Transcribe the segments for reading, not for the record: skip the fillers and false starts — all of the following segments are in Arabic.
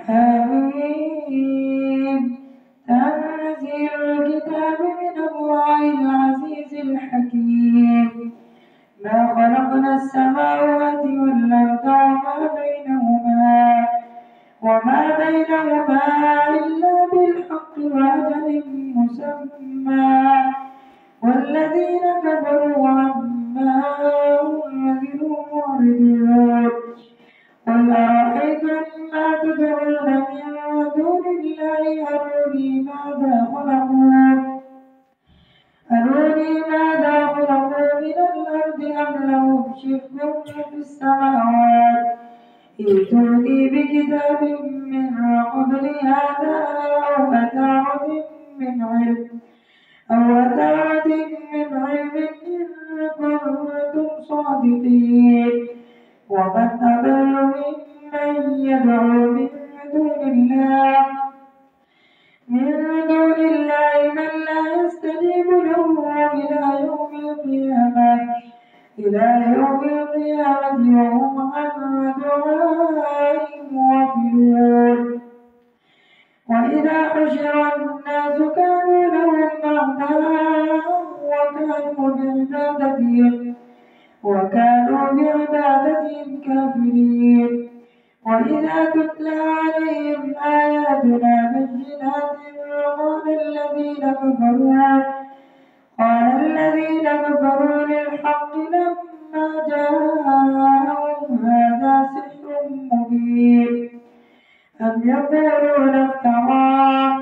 حميم تنزيل الكتاب من الله العزيز الحكيم ما خلقنا السماوات والأرض وما بينهما إلا بالحق وأجل مسمى والذين كفروا عما أنذروا معرضون قل أرأيتم ما تدعون من دون الله أروني ماذا خلقوا من الأرض أم لهم شرك في السماوات ائتوني بكتاب من قبل هذا أو أثارة من علم إن كنتم صادقين ومن أضل ممن يدعو من دون الله من لا يستجيب له إلى يوم القيامة وهم عن دعائهم غافلون وإذا حشر الناس كانوا لهم أعداء وكانوا بعبادتهم كافرين وإذا تتلى عليهم آياتنا بينات قال الذين كفروا للحق لما جاءهم هذا سحر مبين أم يقولون افتراه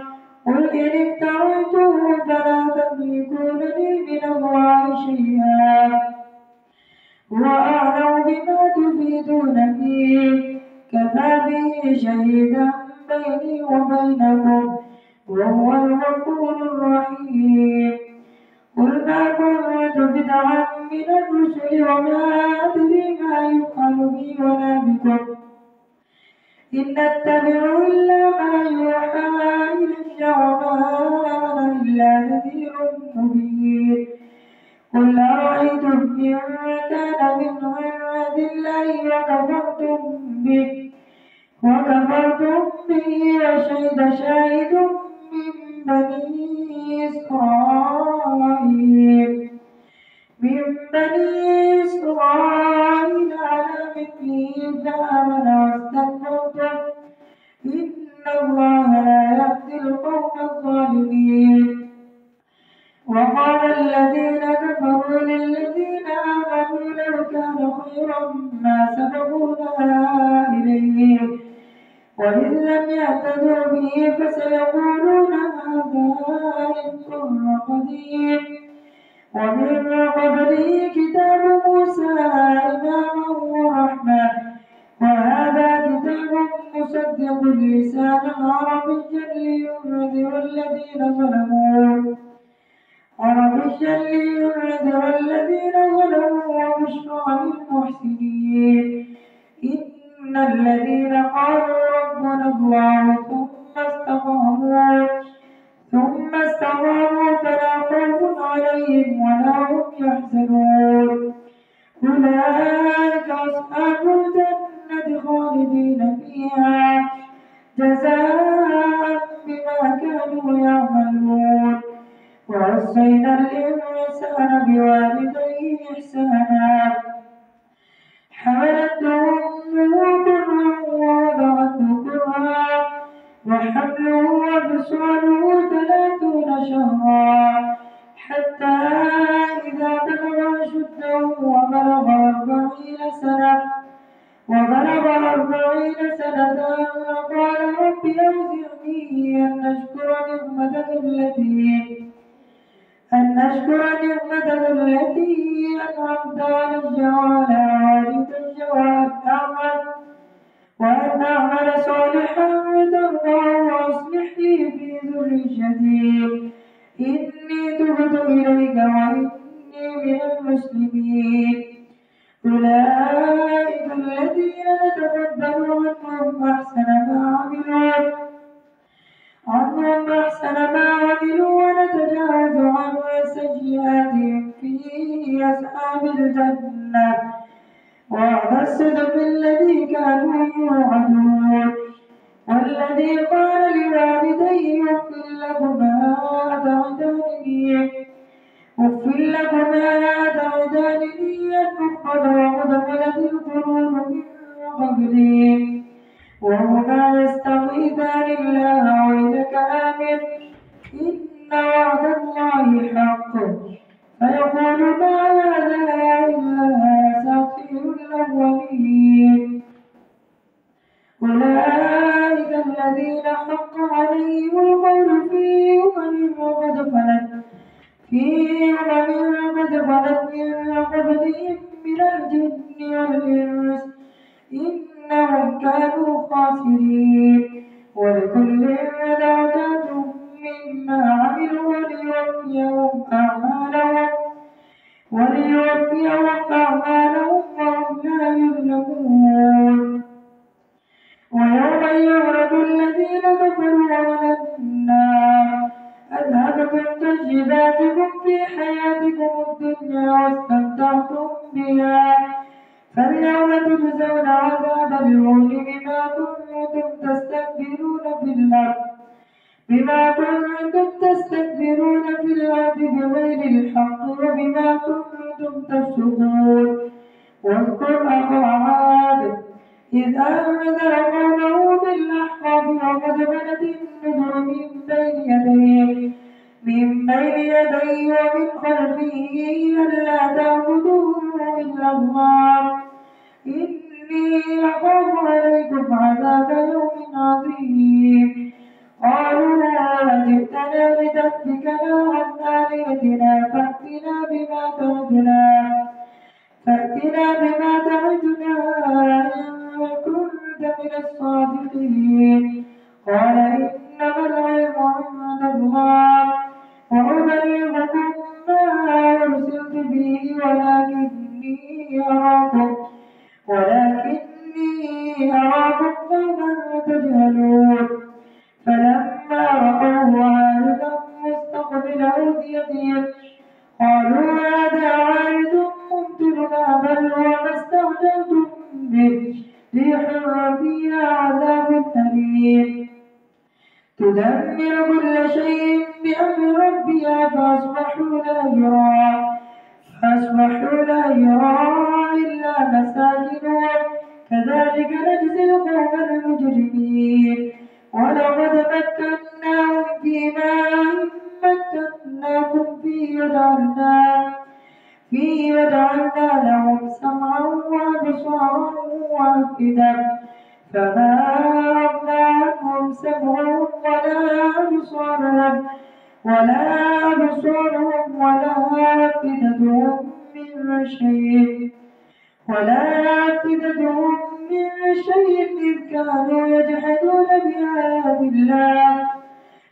قل إن افتريته فلا تملكون لي من الله شيئا هو أعلم بما تفيدون فيه كفى به شهيدا بيني وبينكم وهو الغفور الرحيم قل ما كنت بدعا من الرسل وما أدري ما يفعل بي ولا بكم إن أتبع إلا ما يوحى إلي وما أنا إلا نذير مبين قل أرأيتم إن كان من عند الله وكفرتم به وشهد شاهد من بني إسرائيل على مثله فآمن واستكبرتم إن الله لا يهدي القوم الظالمين وقال الذين كفروا للذين آمنوا لو كان خيرا ما سبقونا إليه وإذ لم يهتدوا به فسيقولون هذا إفك قديم ومن قبله كتاب موسى إماما ورحمة وهذا كتاب مصدق لسانا عربيا لينذر الذين ظلموا وبشرى للمحسنين إن الذين قالوا ربنا الله ثم استقاموا فلا خوف عليهم ولا هم يحزنون أولئك أصحاب الجنة خالدين فيها جزاء بما كانوا يعملون ووصينا الإنسان بوالديه إحسانا حملته أمه كرها ووضعته كرها وحمله وفصاله 30 شهرا حتى إذا بلغ أشده وبلغ 40 سنة قال رب أوزعني أن نشكر نعمتك التي أنعمت علي وعلى والدي وأن أعمل صالحا ترضاه وأصلح لي في ذريتي إني تبت إليك وإني من المسلمين أولئك الذين نتقبل عنهم أحسن ما عملوا ونتجاوز عن سيئاتهم في أصحاب الجنة وعد الصدق الذي كانوا يوعدون الذي قال لوالديه أف لكما تعدانني أن أفقد وقد خلت القرون من قبلي وهما يستغيثان الله ويلك آمن إن وعد الله حق فيقول ما هذا إلا أساطير الأولين أولئك الذين حق عليهم القول في أمم قد خلت من قبلهم من الجن والإنس إنهم كانوا خاسرين ولكل درجات مما عملوا وليوفيهم أعمالهم وهم لا يظلمون ويوم يعرض الذين كفروا على النار أذهبتم طيباتكم في حياتكم الدنيا واستمتعتم بها فاليوم تجزون عذاب الهون بما كنتم تستكبرون في الأرض بغير الحق وبما كنتم تفسقون واذكر أخا عاد إذ أنذر قومه بالأحقاف وقد بدت النذر من بين يديه ومن خلفه ألا تعبدوا إلا الله إني أخاف عليكم عذاب يوم عظيم قالوا جئتنا لتأفكنا عن آلهتنا فأتنا بما تعدنا إن كنت من الصادقين قال إنما العلم عند الله وأبلغكم ما أرسلت به ولكني أراكم قوما تجهلون فلما رأوه عارضا مستقبل أوديتهم قالوا هذا عارض ممطرنا بل هو ما استعجلتم به ريح فيها عذاب أليم تدمر كل شيء بأمر ربها فأصبحوا لا يرى إلا مساكنهم كذلك نجزي القوم المجرمين ولقد مكناهم مكناكم فيه وجعلنا لهم سمعا وأبصارا وأفئدة فما أغنى عنهم سمعهم ولا أبصارهم ولا أفئدتهم من شيء إذ كانوا يجحدون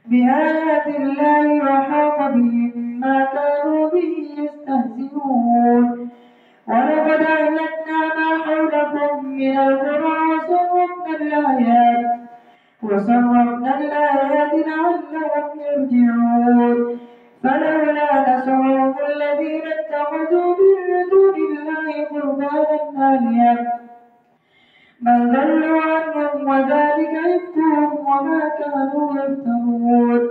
بآيات الله وحاق بهم ما كانوا به يستهزئون ولقد أهلكنا ما حولكم من القرى وصرفنا الآيات لعلهم يرجعون فلولا نصرهم الذين اتخذوا من دون الله قربانا آلهة بل ضلوا عنهم وذلك إفكهم وما كانوا يفترون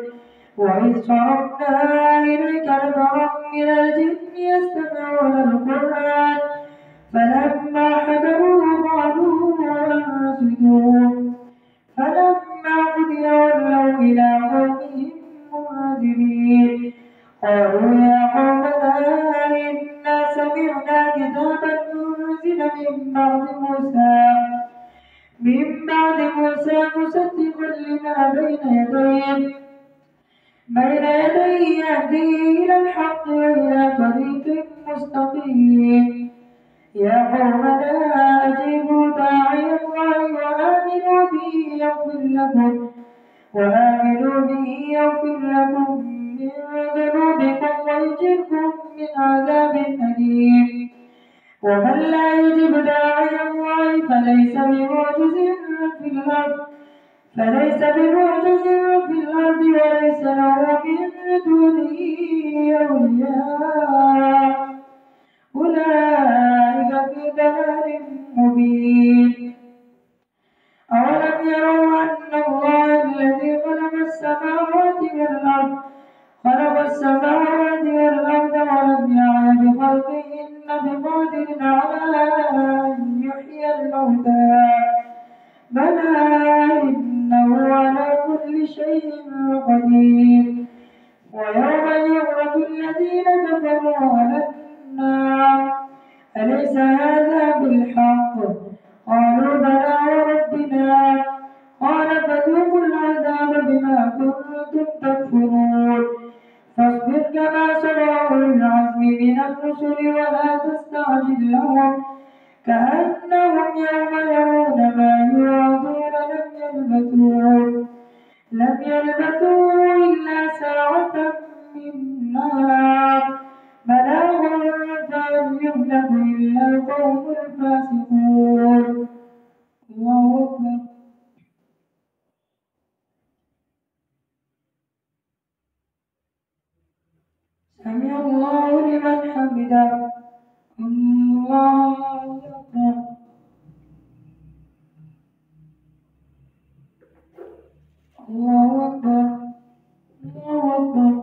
وإذ صرفنا إليك نفرا من الجن يستمعون القرآن فلما حضروه قالوا أنصتوا فلما قضي ولوا إلى قومهم منذرين قالوا يا قومنا إنا سمعنا كتابا أنزل من بعد موسى مصدقا لما بين يديه يهدي إلى الحق وإلى طريق مستقيم يا قومنا أجيبوا داعي الله وآمنوا به يغفر لكم من ذنوبكم ويجركم من عذاب أليم ومن لا يجب داعي الله فليس بمعجز في الأرض وليس له من دونه أولياء أولئك في ضلال مبين أولم يروا أن الله الذي خلق السماوات والأرض ولم يعي بخلقهن بقادر على أن يحيي الموتى بلى إنه على كل شيء قدير. ويوم يعرض الذين كفروا على النار أليس هذا بالحق؟ قالوا بلى وربنا. قال فذوقوا العذاب بما كنتم تكفرون. فاصبر كما صبر أولو العزم من الرسل ولا تستعجل لهم كأنهم يوم يرون ما يوعدون لم يلبثوا إلا ساعة من نهار بلاغ فهل يهلك إلا القوم الفاسقون. الله أكبر. سمع الله لمن حمده. الله أكبر. الله أكبر. الله أكبر.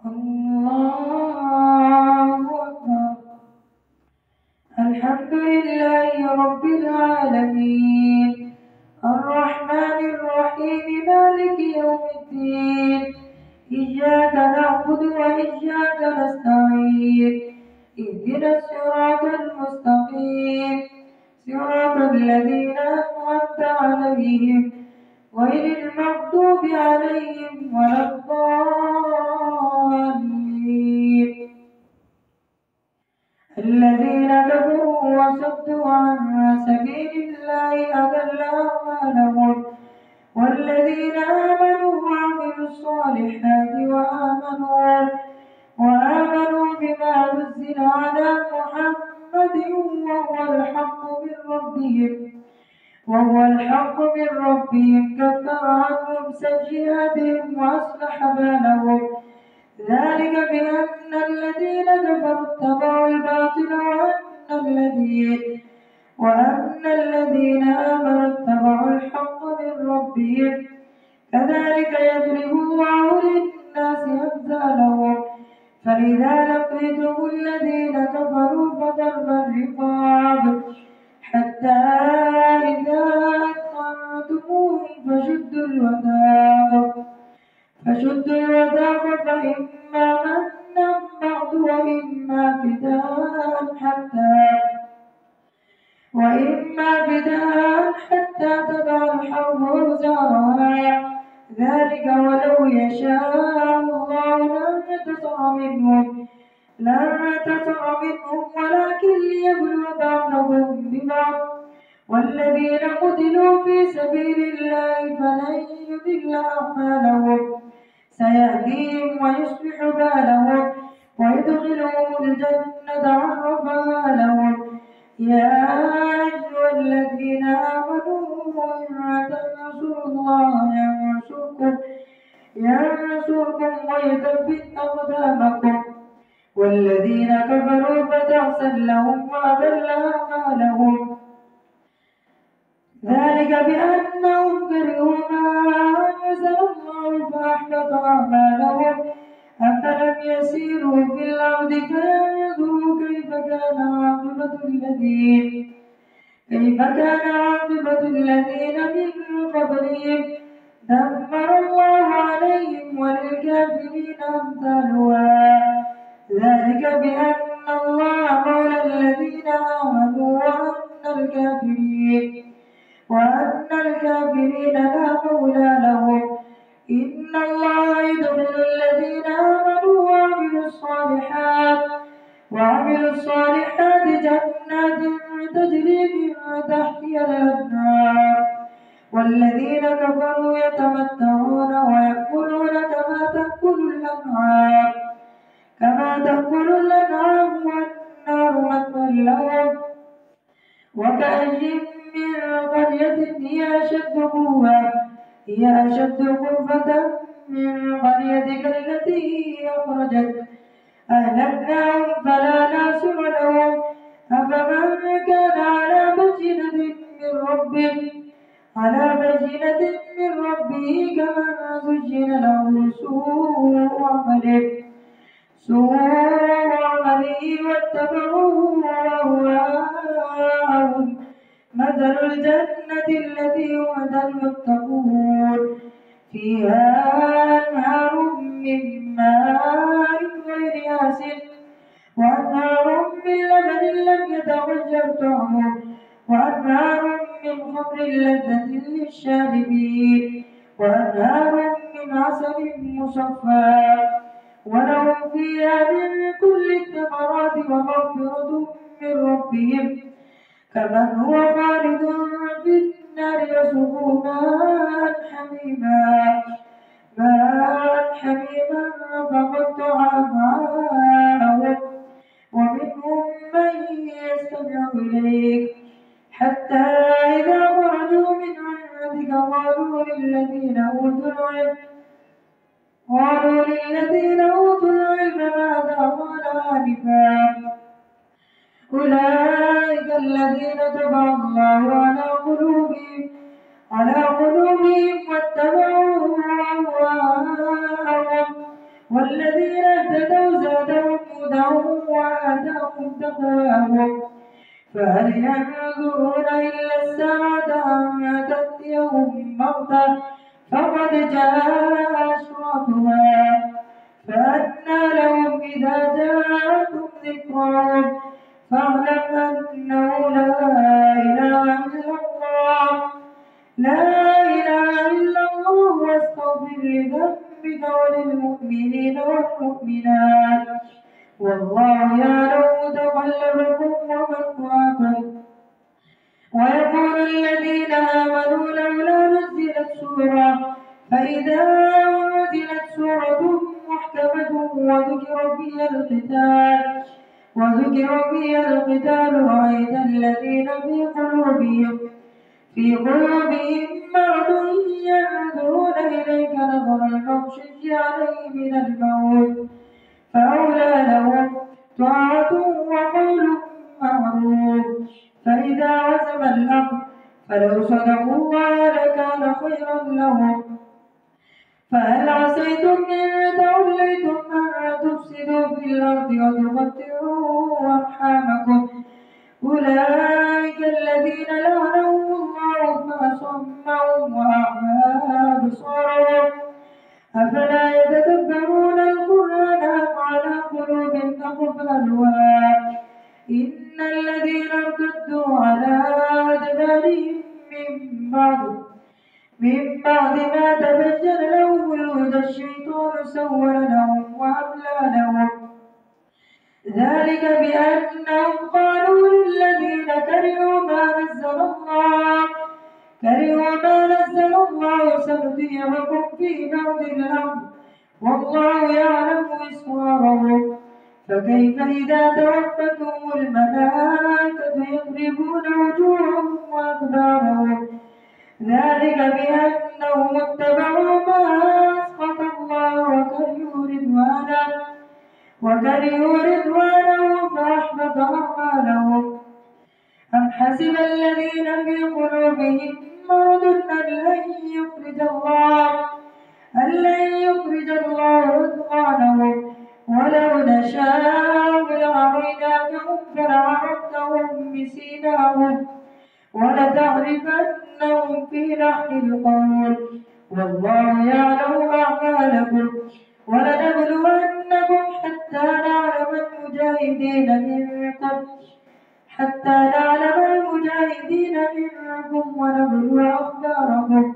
الله أكبر. الحمد لله رب العالمين الرحمن الرحيم مالك يوم الدين إياك نعبد وإياك نستعين اهدنا الصراط المستقيم صراط الذين أنعمت عليهم غير المغضوب عليهم ولا الضالين. الذين كفروا وصدوا عن سبيل الله أضل أعمالهم والذين آمنوا وعملوا الصالحات وآمنوا بما نزل على محمد وهو الحق من ربهم كفر عنهم سيئاتهم وأصلح بالهم ذلك بأن الذين كفروا اتبعوا الباطل وأن الذين آمنوا اتبعوا الحق من ربهم كذلك يضرب الله للناس أمثالهم فإذا لقيتم الذين كفروا فضرب الرقاب حتى إذا أثخنتموهم فشدوا الوثاق فإما منا بعد وإما فداء حتى تضع الحرب أوزارها ذلك ولو يشاء الله لانتصر منهم ولكن ليبلو بعضهم ببعض والذين قتلوا في سبيل الله فلن يضل أعمالهم سيهديهم ويصلح بالهم ويدخلهم الجنة عرفها لهم. يا أيها الذين آمنوا إن تنصروا الله ينصركم ويثبت أقدامكم والذين كفروا فتعسا لهم وأضل أعمالهم ذلك بأنهم كرهوا ما أنزل الله فأحبط أعمالهم. أفلم يسيروا في الأرض فينظروا كيف كان عاقبة الذين من قبلهم دمر الله عليهم وللكافرين أمثالها ذلك بأن الله مولى الذين آمنوا وأن الكافرين لا مولى لهم. إن الله يدخل الذين آمنوا وعملوا الصالحات جنات تجري من تحتها الأنهار والذين كفروا يتمتعون ويأكلون كما تأكل الأنعام والنار مثوى لهم. وكأي من قرية هي أشد قوة من قريتك التي أخرجتك أهلكناهم فلا ناصر لهم. أفمن كان على من ربه كمن زين له سوء عمله واتبعوا أهواءهم. مثل الجنة التي وعد المتقون فيها أنهار من ماء غير آسن وأنهار من لبن لم يتغير طعمه وأنهار من خمر لذة للشاربين وأنهار من عسل مصفى ولهم فيها من كل الثمرات ومغفرة من ربهم كمن هو خالد في النار يسقوا ماء حميما فقطع أمعاءهم ومنهم من يستمع إليك حتى إذا خرجوا من عندك قالوا للذين أوتوا العلم ماذا قال آنفا أولئك الذين طبع الله على قلوبهم واتبعوا أهواءهم والذين اهتدوا زادهم هدى وآتاهم تقواهم فهل ينظرون إلا الساعة أن تأتيهم بغتة فقد جاء أشراطها فأنى لهم إذا جاءتهم ذكرهم فاعلم أنه لا إله إلا الله واستغفر لذنبك وللمؤمنين والمؤمنات والله يعلم متقلبكم ومثواكم. ويقول الذين آمنوا لولا نزلت سورة فإذا نزلت سورة محكمة وذكر فيها القتال رأيت الذين في قلوبهم مرض ينظرون إليك نظر المغشي عليه من الموت فأولى لهم طاعة وقول معروف فإذا عزم الأمر فلو صدقوا الله لكان خيرا لهم. فهل عسيتم إن توليتم أن تفسدوا في الأرض وتقطعوا أرحامكم أولئك الذين لعنهم الله فأصمهم وأعمى أبصارهم أفلا يتدبرون القرآن أم على قلوب أقفالها إن الذين ارتدوا على أدبارهم من بعد ما تبين لهم الهدى الشيطان سول لهم وأملى لهم ذلك بأنهم قالوا للذين كرهوا ما نزل الله سنطيعكم في بعض الأمر والله يعلم إسرارهم فكيف إذا توفتهم الملائكة يضربون وجوههم وأدبارهم ذلك بأنهم اتبعوا ما أسخط الله وكرهوا رضوانه فأحبط أعمالهم. أم حسب الذين في قلوبهم مرض أن لن يخرج الله أضغانهم ولو نشاء لأريناكهم فلعرفتهم بسيماهم ولتعرفنهم في لحن القول والله يعلم أعمالكم ولنبلونكم حتى نعلم المجاهدين منكم ونبلو أخباركم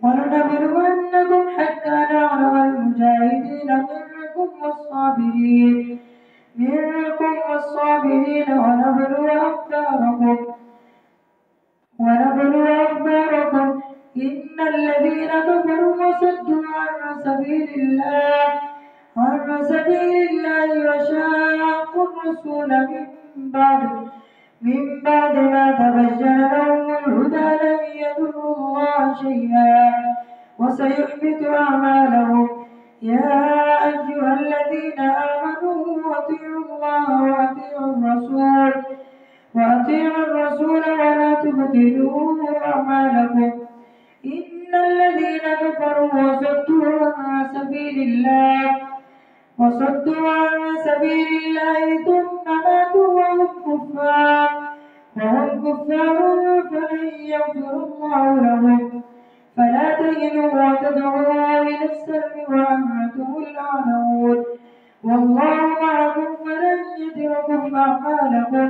ولنبلونكم حتى نعلم المجاهدين منكم والصابرين ونبلو أخباركم إن الذين كفروا وصدوا عن سبيل الله وشاقوا الرسول من بعد ما تبين لهم الهدى لن يضروا الله شيئا وسيحبط أعمالهم. يا أيها الذين آمنوا أطيعوا الله وأطيعوا الرسول تبطلوا أعمالكم. إن الذين كفروا وصدوا عن سبيل الله ثم ماتوا وهم كفار فلن يغفر الله لهم. فلا تهنوا وتدعوا إلى السلم وأنتم الأعلون والله معكم فلن يتركم أعمالكم.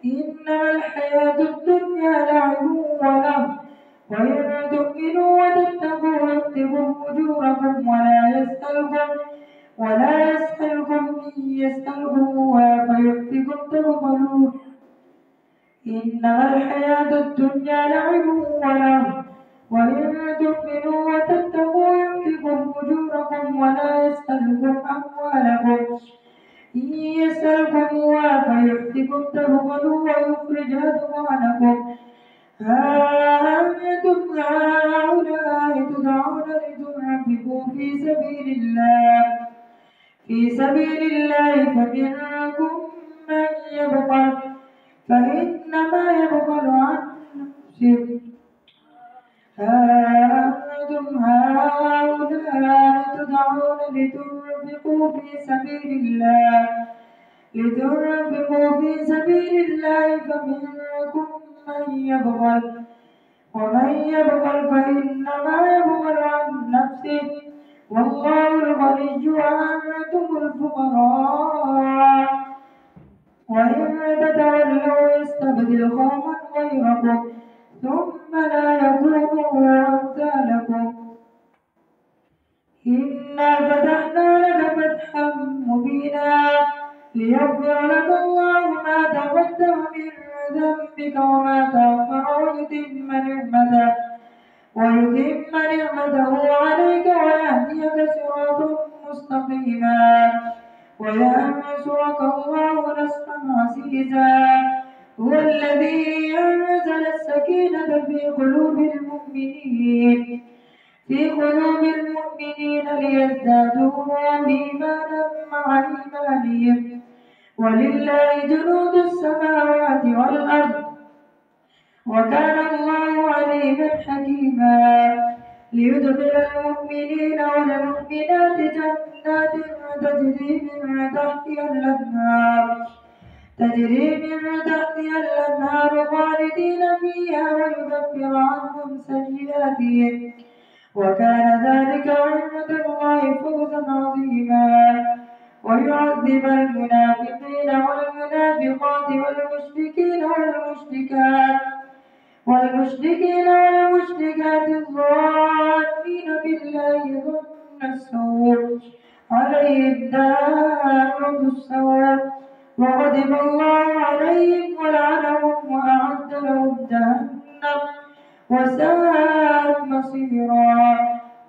إنما الحياة الدنيا لعب ولهو وإن تؤمنوا وتتقوا يؤتكم أجوركم ولا يسألكم إن يسألكموها فيؤتكم تبخلوا. إنما الحياة الدنيا لعب ولهو وإن تؤمنوا وتتقوا يؤتكم أجوركم ولا يسألكم أموالكم إن يسألكموها فيؤتكم تبخلوا ويخرج أضغانكم. ها أنتم هؤلاء تدعون لتنفقوا في سبيل الله فمنكم من يبخل فإنما يبخل عن نفسه. ها أنتم هؤلاء تدعون لتنفقوا في سبيل الله فمنكم من يبخل ومن يبخل فإنما يبخل عن نفسه والله الغني وأنتم الفقراء. وإن تتولوا يستبدل قوما غيركم ثم لا يكونوا أمثالكم. إنا فتحنا لك فتحا مبينا ليغفر لك الله ما تقدم من ذنبك وما تأخر ويتم نعمته عليك ويهديك صراطا مستقيما وينصرك الله نصرا عزيزا. هو الذي أنزل السكينة في قلوب المؤمنين ليزدادوا إيمانا مع إيمانهم ولله جنود السماوات والأرض وكان الله عليما حكيما. ليدخل المؤمنين والمؤمنات جنات تجري من تحتها الأنهار خالدين فيها ويكفر عنهم سيئاتهم وكان ذلك عند الله فوزا عظيما. ويعذب المنافقين والمنافقات والمشركين والمشركات الظانين بالله ظن السوء عليهم دائرة السوء وغضب الله عليهم ولعنهم وأعد لهم جهنم وساءت مصيرا.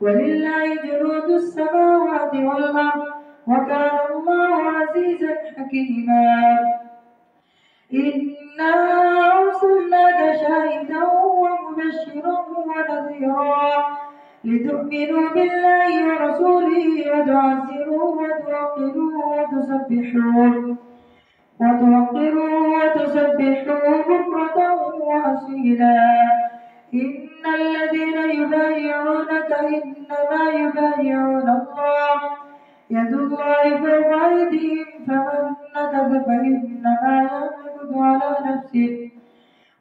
ولله جنود السماوات والأرض وكان الله عزيزا حكيما. إنا أرسلناك شاهدا ومبشرا ونذيرا لتؤمنوا بالله ورسوله وتعزروه وتوقروه بكرة وأصيلا. إن الذين يبايعونك إنما يبايعون الله يد الله فوق أيديهم فمن نكث فإنما ينكث على نفسه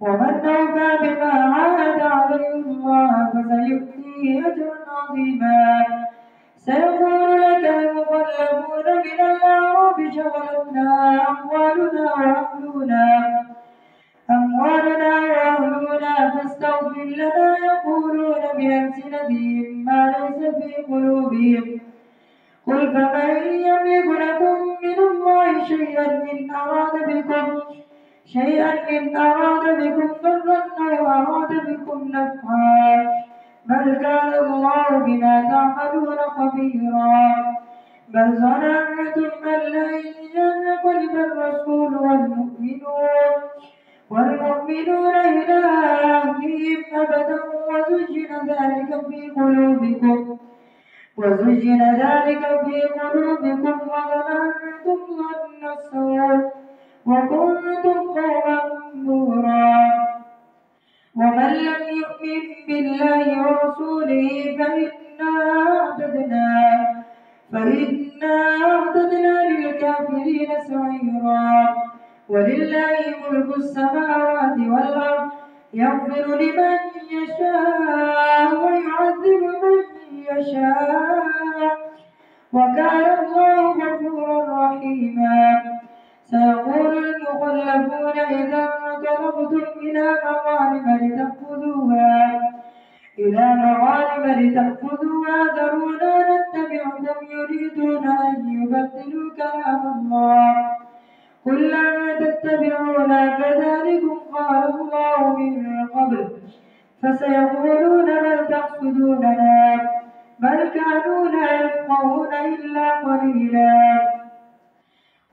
ومن أوفى بما عاهد عليه الله فسيؤتيه أجرا عظيما. سيقول لك المخلفون من الأعراب شغلتنا أموالنا وأهلنا فاستغفر لنا يقولون بألسنتهم ما ليس في قلوبهم قل فمن يملك لكم من الله شيئا إن أراد بكم ضرا أو أراد بكم نفعا بل كان الله بما تعملون خبيرا. بل ظننتم أن لن ينقلب الرسول والمؤمنون إلى أهلهم أبدا وزين ذلك وزين ذلك في قلوبكم وظننتم ظن السوء وكنتم قوما بورا. ومن لم يؤمن بالله ورسوله فإنا أعتدنا للكافرين سعيرا. ولله ملك السماوات والأرض يغفر لمن يشاء ويعذب من يشاء وكان الله غفورا رحيما. سيقول المخلفون إذا انطلقتم إلى مغانم لتأخذوها ذرونا نتبعكم يريدون أن يبدلوا كلام الله قل لن تتبعونا كذلكم قال الله من قبل فسيقولون بل تحسدوننا بل كانوا لا يفقهون إلا قليلا.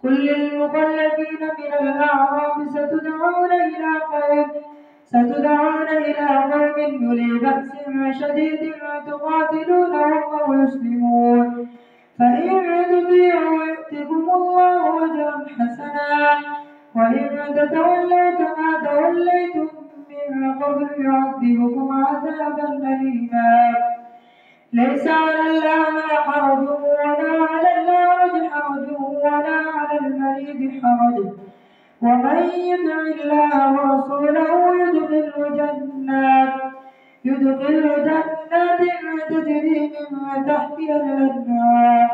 قل للمخلفين من الأعراب ستدعون إلى قوم أولي بأس شديد تقاتلونهم أو يسلمون فإن تطيعوا يؤتكم الله أجرا حسنا وإن تتولوا كما توليتم من قبل يعذبكم عذابا أليما. ليس على الأعمى حرج ولا على الأعرج حرج ولا على المريض حرج ومن يطع الله ورسوله يدخل جنات تجري من تحتها الأنهار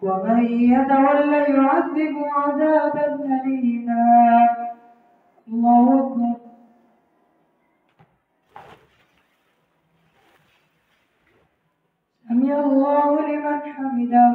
ومن يتولى يعذب عذابا أليما. الله أكبر. سمع الله لمن حمده.